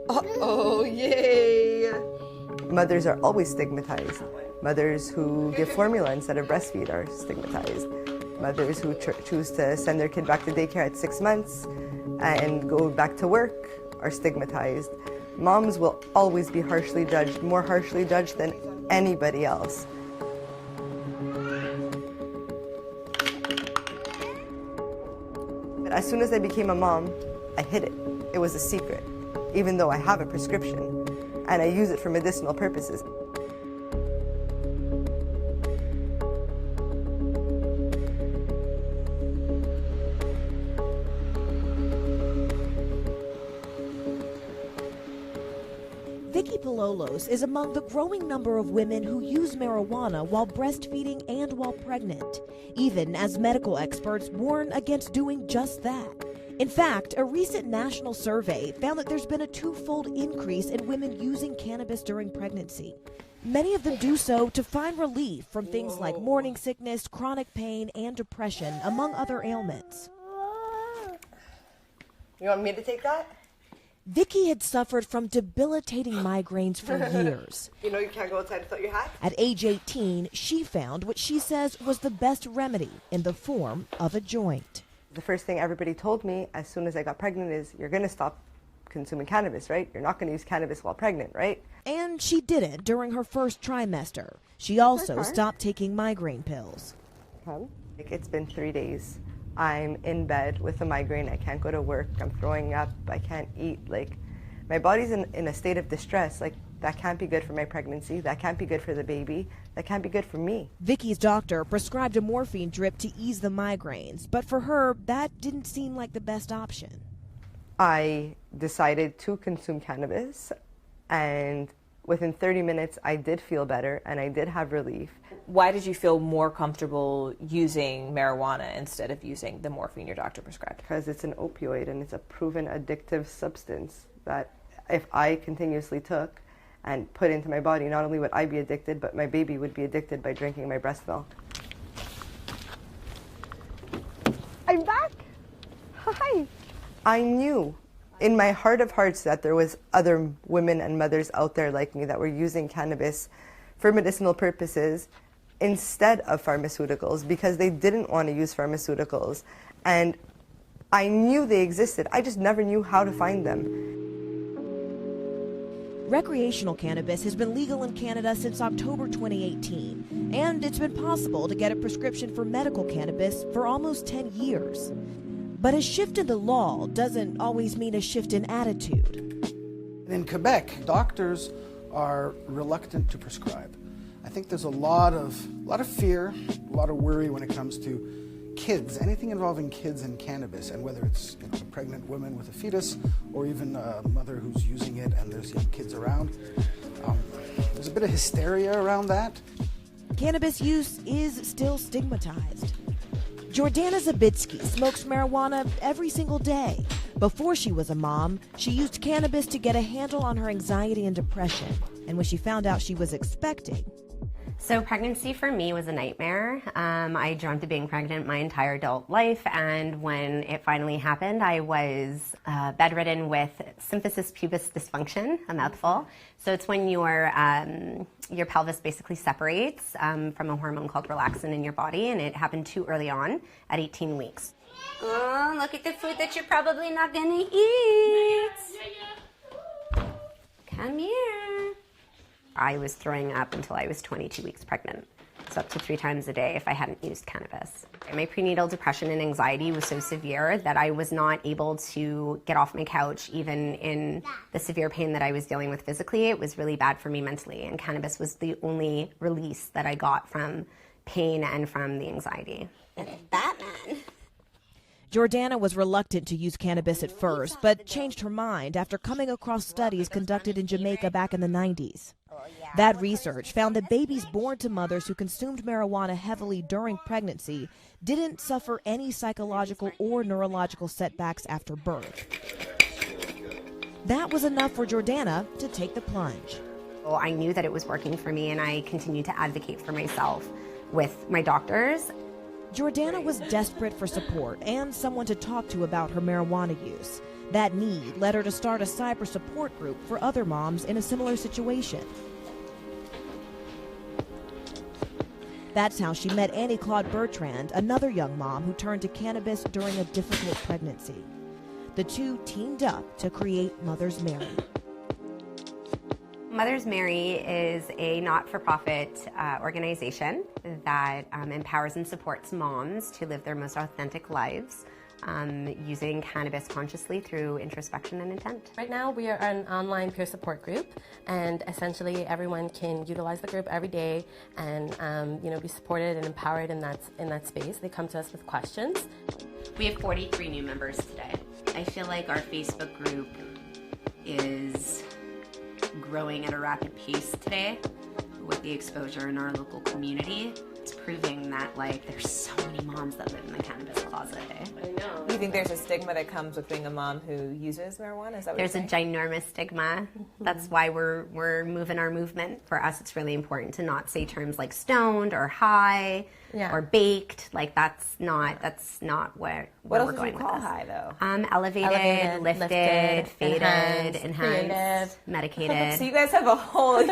Oh, yay! Mothers are always stigmatized. Mothers who give formula instead of breastfeed are stigmatized. Mothers who choose to send their kid back to daycare at 6 months and go back to work are stigmatized. Moms will always be harshly judged, more harshly judged than anybody else. But as soon as I became a mom, I hid it. It was a secret, even though I have a prescription and I use it for medicinal purposes. Vicky Pololos is among the growing number of women who use marijuana while breastfeeding and while pregnant, even as medical experts warn against doing just that. In fact, a recent national survey found that there's been a twofold increase in women using cannabis during pregnancy. Many of them do so to find relief from things like morning sickness, chronic pain, and depression, among other ailments. You want me to take that? Vicky had suffered from debilitating migraines for years. You know you can't go outside without your hat? At age 18, she found what she says was the best remedy in the form of a joint. The first thing everybody told me as soon as I got pregnant is, you're going to stop consuming cannabis, right? You're not going to use cannabis while pregnant, right? And she didn't during her first trimester. She also stopped taking migraine pills. It's been 3 days. I'm in bed with a migraine. I can't go to work. I'm throwing up. I can't eat. My body's in a state of distress. That can't be good for my pregnancy. That can't be good for the baby. That can't be good for me. Vicky's doctor prescribed a morphine drip to ease the migraines, but for her, that didn't seem like the best option. I decided to consume cannabis, and within 30 minutes, I did feel better, and I did have relief. Why did you feel more comfortable using marijuana instead of using the morphine your doctor prescribed? Because it's an opioid, and it's a proven addictive substance that if I continuously took and put into my body, not only would I be addicted, but my baby would be addicted by drinking my breast milk. I'm back. Hi. I knew in my heart of hearts that there was other women and mothers out there like me that were using cannabis for medicinal purposes instead of pharmaceuticals, because they didn't want to use pharmaceuticals. And I knew they existed. I just never knew how to find them. Recreational cannabis has been legal in Canada since October 2018, and it's been possible to get a prescription for medical cannabis for almost 10 years. But a shift in the law doesn't always mean a shift in attitude. In Quebec, doctors are reluctant to prescribe. I think there's a lot of fear, a lot of worry when it comes to kids, anything involving kids and cannabis, and whether it's a pregnant woman with a fetus or even a mother who's using it and there's young kids around. There's a bit of hysteria around that. Cannabis use is still stigmatized. Jordana Zabitsky smokes marijuana every single day. Before she was a mom, she used cannabis to get a handle on her anxiety and depression. And when she found out she was expecting, So pregnancy for me was a nightmare. I dreamt of being pregnant my entire adult life, and when it finally happened, I was bedridden with symphysis pubis dysfunction, a mouthful. So it's when your pelvis basically separates from a hormone called relaxin in your body, and it happened too early on at 18 weeks. Oh, look at the food that you're probably not gonna eat. Come here. I was throwing up until I was 22 weeks pregnant, so up to 3 times a day if I hadn't used cannabis. My prenatal depression and anxiety was so severe that I was not able to get off my couch, even in the severe pain that I was dealing with physically. It was really bad for me mentally, and cannabis was the only release that I got from pain and from the anxiety. Batman. Jordana was reluctant to use cannabis at first, but changed her mind after coming across studies conducted in Jamaica back in the 90s. That research found that babies born to mothers who consumed marijuana heavily during pregnancy didn't suffer any psychological or neurological setbacks after birth. That was enough for Jordana to take the plunge. Well, I knew that it was working for me, and I continued to advocate for myself with my doctors. Jordana was desperate for support and someone to talk to about her marijuana use. That need led her to start a cyber support group for other moms in a similar situation. That's how she met Annie Claude Bertrand, another young mom who turned to cannabis during a difficult pregnancy. The two teamed up to create Mother's Mary. Mother's Mary is a not-for-profit organization that empowers and supports moms to live their most authentic lives using cannabis consciously through introspection and intent. Right now we are an online peer support group, and essentially everyone can utilize the group every day and be supported and empowered in that space. They come to us with questions. We have 43 new members today. I feel like our Facebook group is growing at a rapid pace today with the exposure in our local community. It's proving that there's so many moms that live in the cannabis closet. I know. You think there's a stigma that comes with being a mom who uses marijuana? Is that what There's you're a saying? ginormous stigma. That's why we're moving our movement. For us, it's really important to not say terms like stoned or high or baked. That's not where What we're else would going you with call this. high though? Elevated, lifted, faded, enhanced, creative, medicated. So you guys have a whole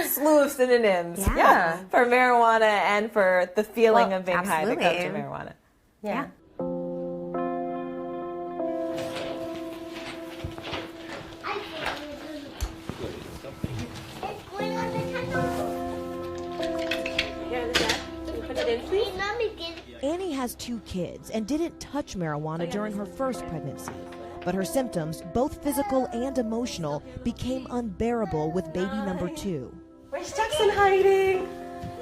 slew of synonyms for marijuana and for the feeling of being high that comes absolutely. from marijuana. Yeah. Annie has 2 kids and didn't touch marijuana during her first pregnancy. But her symptoms, both physical and emotional, became unbearable with baby number 2. Where's Jackson hiding?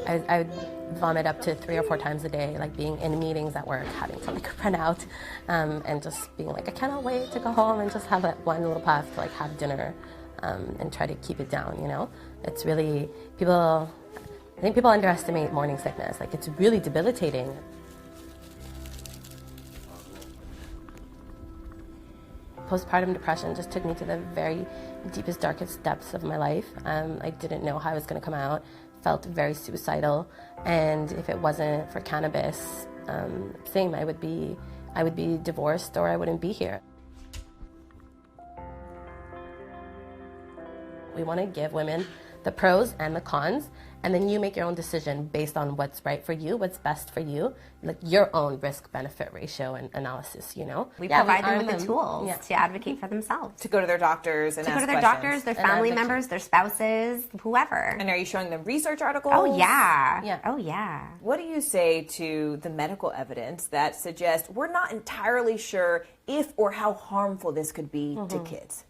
I would vomit up to 3 or 4 times a day, being in meetings at work, having to run out, and just being I cannot wait to go home and just have that one little puff to have dinner, and try to keep it down. It's really I think people underestimate morning sickness. It's really debilitating. Postpartum depression just took me to the very deepest, darkest depths of my life. I didn't know how I was going to come out, felt very suicidal, and if it wasn't for cannabis, same, I would be divorced or I wouldn't be here. We want to give women the pros and the cons, and then you make your own decision based on what's right for you, what's best for you, your own risk-benefit ratio and analysis, We provide them with the tools to advocate for themselves. To go to their doctors and to ask go to their questions. doctors, their family members, their spouses, whoever. And are you showing them research articles? Oh, yeah. Yeah. Oh, yeah. What do you say to the medical evidence that suggests we're not entirely sure if or how harmful this could be to kids?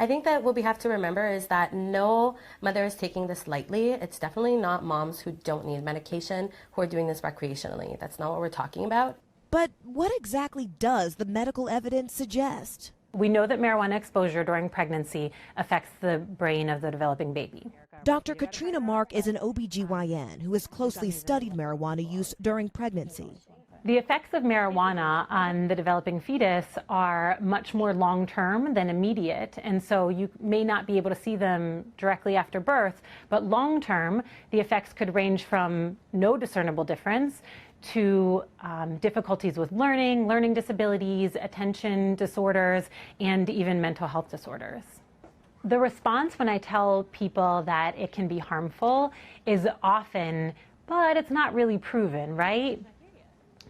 I think that what we have to remember is that no mother is taking this lightly. It's definitely not moms who don't need medication who are doing this recreationally. That's not what we're talking about. But what exactly does the medical evidence suggest? We know that marijuana exposure during pregnancy affects the brain of the developing baby. Dr. Katrina Mark is an OBGYN who has closely studied marijuana use during pregnancy. The effects of marijuana on the developing fetus are much more long-term than immediate, and so you may not be able to see them directly after birth, but long-term, the effects could range from no discernible difference to difficulties with learning disabilities, attention disorders, and even mental health disorders. The response when I tell people that it can be harmful is often, but it's not really proven, right?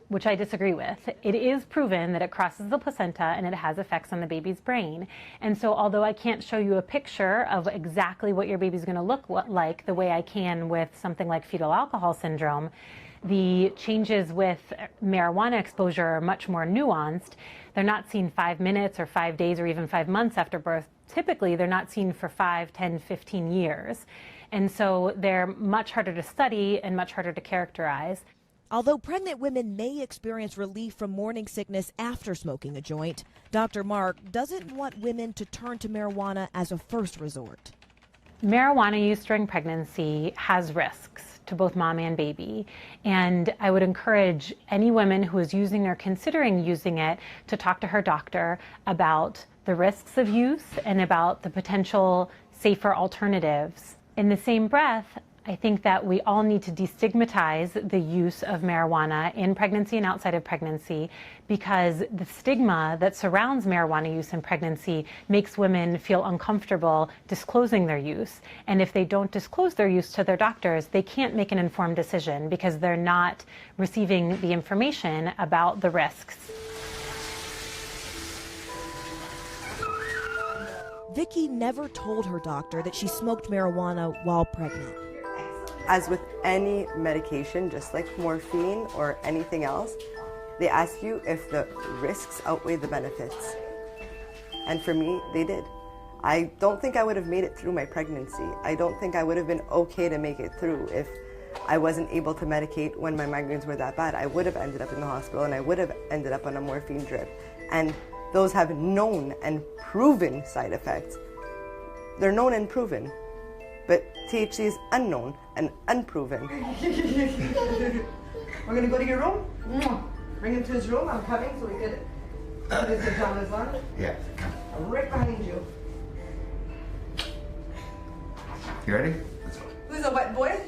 Which I disagree with. It is proven that it crosses the placenta and it has effects on the baby's brain. And so although I can't show you a picture of exactly what your baby's gonna look like the way I can with something like fetal alcohol syndrome, the changes with marijuana exposure are much more nuanced. They're not seen 5 minutes or 5 days or even 5 months after birth. Typically, they're not seen for 5, 10, 15 years. And so they're much harder to study and much harder to characterize. Although pregnant women may experience relief from morning sickness after smoking a joint, Dr. Mark doesn't want women to turn to marijuana as a first resort. Marijuana use during pregnancy has risks to both mom and baby, and I would encourage any woman who is using or considering using it to talk to her doctor about the risks of use and about the potential safer alternatives. In the same breath, I think that we all need to destigmatize the use of marijuana in pregnancy and outside of pregnancy, because the stigma that surrounds marijuana use in pregnancy makes women feel uncomfortable disclosing their use. And if they don't disclose their use to their doctors, they can't make an informed decision because they're not receiving the information about the risks. Vicky never told her doctor that she smoked marijuana while pregnant. As with any medication, just like morphine or anything else, they ask you if the risks outweigh the benefits. And for me, they did. I don't think I would have made it through my pregnancy. I don't think I would have been okay to make it through if I wasn't able to medicate when my migraines were that bad. I would have ended up in the hospital and I would have ended up on a morphine drip. And those have known and proven side effects. They're known and proven. But THC is unknown and unproven. We're gonna go to your room. Bring him to his room. I'm coming so we could put his pajamas on. Yeah. I'm right behind you. You ready? Let's go. Who's a wet boy?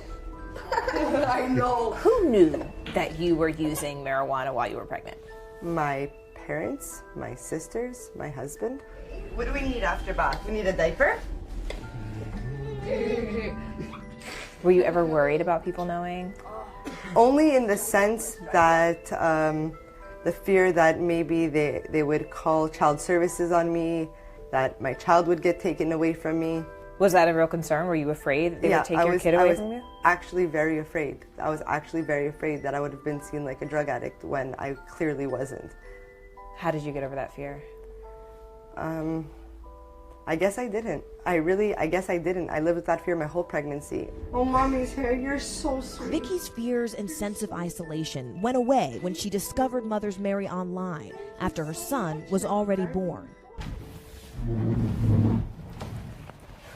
I know. Who knew that you were using marijuana while you were pregnant? My parents, my sisters, my husband. What do we need after bath? We need a diaper. Were you ever worried about people knowing? Only in the sense that the fear that maybe they would call child services on me, that my child would get taken away from me. Was that a real concern? Were you afraid that they would take your kid away from you? I was actually very afraid. I was actually very afraid that I would have been seen like a drug addict when I clearly wasn't. How did you get over that fear? I guess I didn't. I guess I didn't. I lived with that fear my whole pregnancy. Oh, Mommy's here. You're so sweet. Vicky's fears and sense of isolation went away when she discovered Mothers Marry online after her son was already born.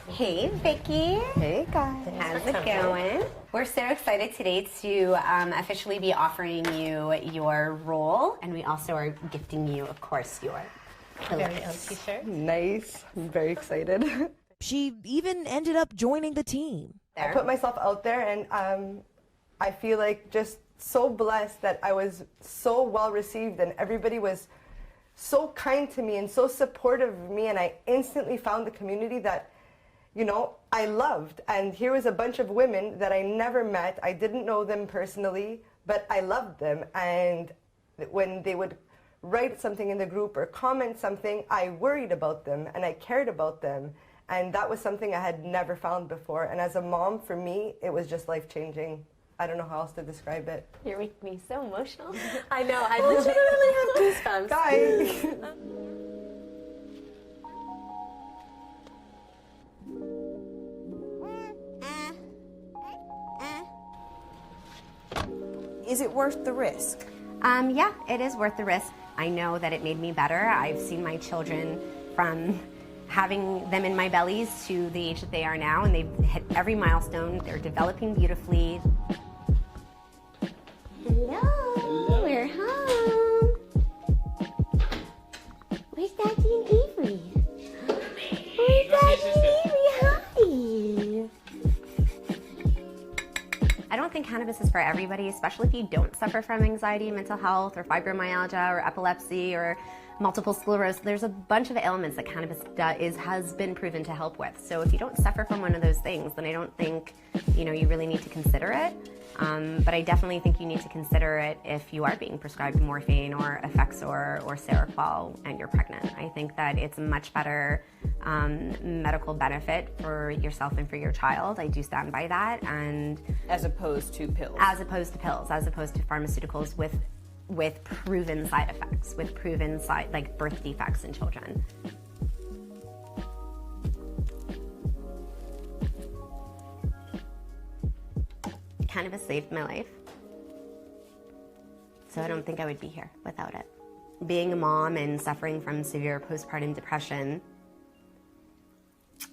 Hey, Vicky. Hey, guys. How's it going? We're so excited today to officially be offering you your role, and we also are gifting you, of course, your very own t-shirt. Nice. I'm very excited. She even ended up joining the team. I put myself out there, and I feel like just so blessed that I was so well received, and everybody was so kind to me and so supportive of me, and I instantly found the community that, you know, I loved. And here was a bunch of women that I never met. I didn't know them personally, but I loved them. And when they would write something in the group or comment something, I worried about them and I cared about them. And that was something I had never found before. And as a mom, for me, it was just life-changing. I don't know how else to describe it. You're making me so emotional. I know, I literally have goosebumps. Guys. Is it worth the risk? Yeah, it is worth the risk. I know that it made me better. I've seen my children from having them in my bellies to the age that they are now, and they've hit every milestone. They're developing beautifully. Hello, we're home. Where's Daddy and Avery? Where's Daddy and Avery? Hi. I don't think cannabis is for everybody, especially if you don't suffer from anxiety, mental health, or fibromyalgia, or epilepsy, or multiple sclerosis. There's a bunch of ailments that cannabis has been proven to help with. So if you don't suffer from one of those things, then I don't think you really need to consider it. But I definitely think you need to consider it if you are being prescribed morphine or Effexor or Seroquel and you're pregnant. I think that it's a much better medical benefit for yourself and for your child. I do stand by that. And as opposed to pills. As opposed to pills, as opposed to pharmaceuticals with proven side effects, with proven like birth defects in children. Cannabis saved my life, so I don't think I would be here without it. Being a mom and suffering from severe postpartum depression,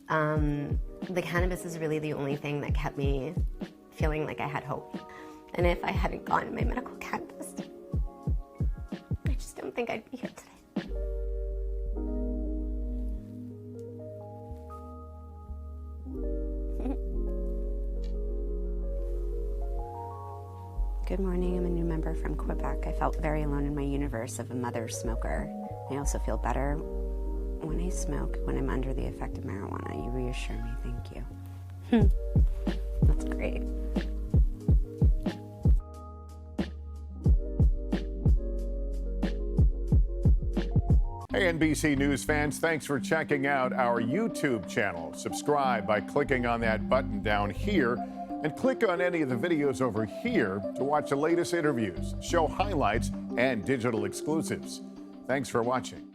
the cannabis is really the only thing that kept me feeling like I had hope. And if I hadn't gotten my medical cannabis, I just don't think I'd be here today. Good morning. I'm a new member from Quebec. I felt very alone in my universe of a mother smoker. I also feel better when I smoke, when I'm under the effect of marijuana. You reassure me. Thank you. That's great. Hey, NBC News fans, thanks for checking out our YouTube channel. Subscribe by clicking on that button down here and click on any of the videos over here to watch the latest interviews, show highlights, and digital exclusives. Thanks for watching.